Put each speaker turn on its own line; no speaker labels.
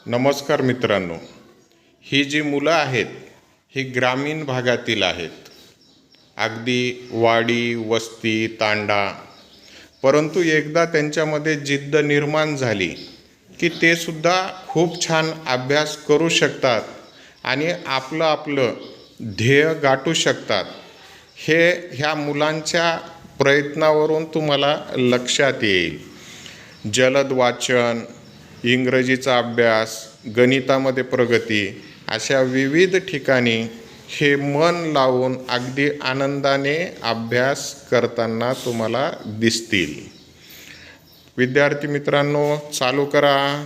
नमस्कार मित्रांनो, ही जी मुलं आहेत ही ग्रामीण भागातील आहेत, अगदी वाडी वस्ती तांडा. परंतु एकदा त्यांच्यामध्ये जिद्द निर्माण झाली की ते सुद्धा खूप छान अभ्यास करू शकतात आणि आपलं ध्येय गाठू शकतात. हे ह्या मुलांच्या प्रयत्नावरून तुम्हाला लक्षात येईल. जलद वाचन, इंग्रजीचा अभ्यास, गणितामध्ये प्रगती, अशा विविध ठिकाणी हे मन लावून अगदी आनंदाने अभ्यास करताना तुम्हाला दिसतील. विद्यार्थी मित्रांनो, चालू करा.